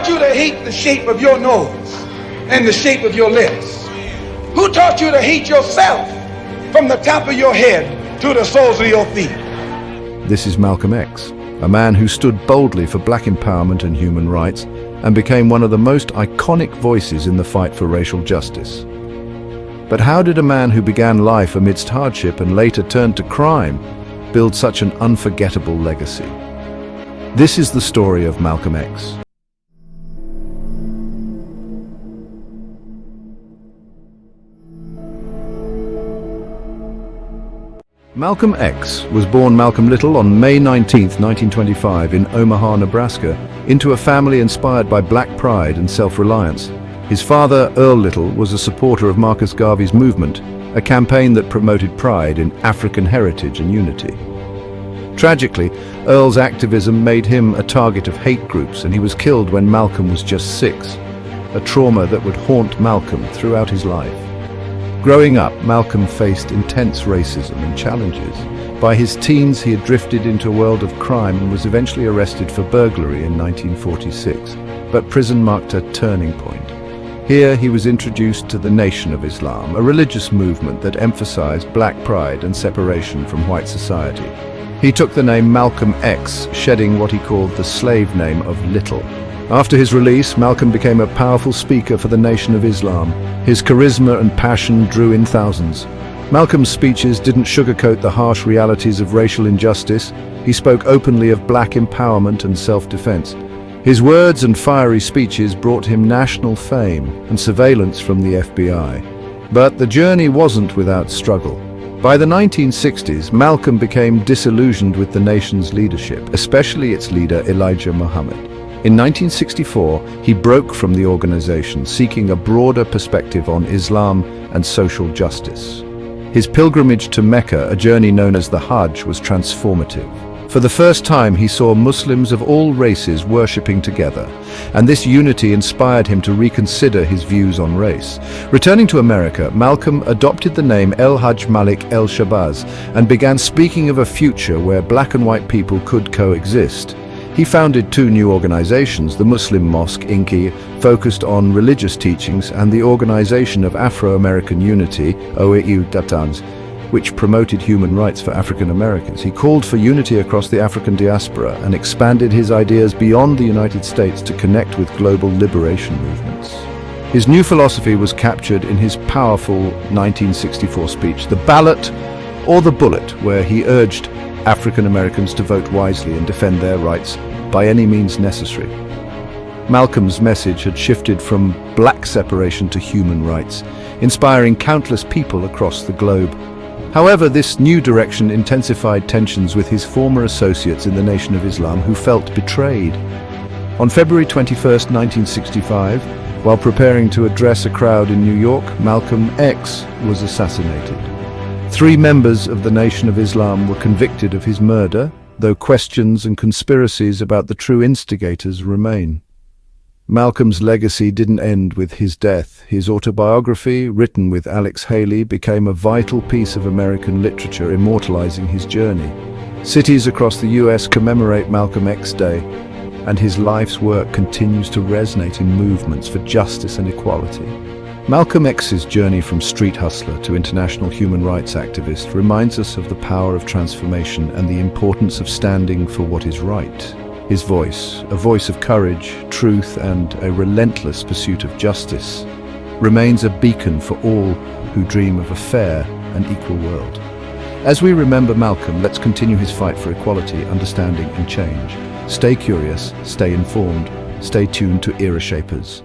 taught you to hate the shape of your nose and the shape of your lips? Who taught you to hate yourself from the top of your head to the soles of your feet? This is Malcolm X, a man who stood boldly for black empowerment and human rights and became one of the most iconic voices in the fight for racial justice. But how did a man who began life amidst hardship and later turned to crime build such an unforgettable legacy? This is the story of Malcolm X. Malcolm X was born Malcolm Little on May 19, 1925 in Omaha, Nebraska, into a family inspired by black pride and self-reliance. His father, Earl Little, was a supporter of Marcus Garvey's movement, a campaign that promoted pride in African heritage and unity. Tragically, Earl's activism made him a target of hate groups, and he was killed when Malcolm was just 6, a trauma that would haunt Malcolm throughout his life. Growing up, Malcolm faced intense racism and challenges. By his teens, he had drifted into a world of crime and was eventually arrested for burglary in 1946. But prison marked a turning point. Here, he was introduced to the Nation of Islam, a religious movement that emphasized black pride and separation from white society. He took the name Malcolm X, shedding what he called the slave name of Little. After his release, Malcolm became a powerful speaker for the Nation of Islam. His charisma and passion drew in thousands. Malcolm's speeches didn't sugarcoat the harsh realities of racial injustice. He spoke openly of black empowerment and self-defense. His words and fiery speeches brought him national fame and surveillance from the FBI. But the journey wasn't without struggle. By the 1960s, Malcolm became disillusioned with the nation's leadership, especially its leader Elijah Muhammad. In 1964, he broke from the organization, seeking a broader perspective on Islam and social justice. His pilgrimage to Mecca, a journey known as the Hajj, was transformative. For the first time, he saw Muslims of all races worshipping together, and this unity inspired him to reconsider his views on race. Returning to America, Malcolm adopted the name El Hajj Malik El Shabazz and began speaking of a future where black and white people could coexist. He founded 2 new organizations, the Muslim Mosque, INCI, focused on religious teachings, and the Organization of Afro-American Unity, OAU Datans, which promoted human rights for African Americans. He called for unity across the African diaspora and expanded his ideas beyond the United States to connect with global liberation movements. His new philosophy was captured in his powerful 1964 speech, The Ballot or the Bullet, where he urged African Americans to vote wisely and defend their rights by any means necessary. Malcolm's message had shifted from black separation to human rights, inspiring countless people across the globe. However, this new direction intensified tensions with his former associates in the Nation of Islam who felt betrayed. On February 21, 1965, while preparing to address a crowd in New York, Malcolm X was assassinated. 3 members of the Nation of Islam were convicted of his murder, though questions and conspiracies about the true instigators remain. Malcolm's legacy didn't end with his death. His autobiography, written with Alex Haley, became a vital piece of American literature, immortalizing his journey. Cities across the US commemorate Malcolm X Day, and his life's work continues to resonate in movements for justice and equality. Malcolm X's journey from street hustler to international human rights activist reminds us of the power of transformation and the importance of standing for what is right. His voice, a voice of courage, truth, and a relentless pursuit of justice, remains a beacon for all who dream of a fair and equal world. As we remember Malcolm, let's continue his fight for equality, understanding, and change. Stay curious, stay informed, stay tuned to Era Shapers.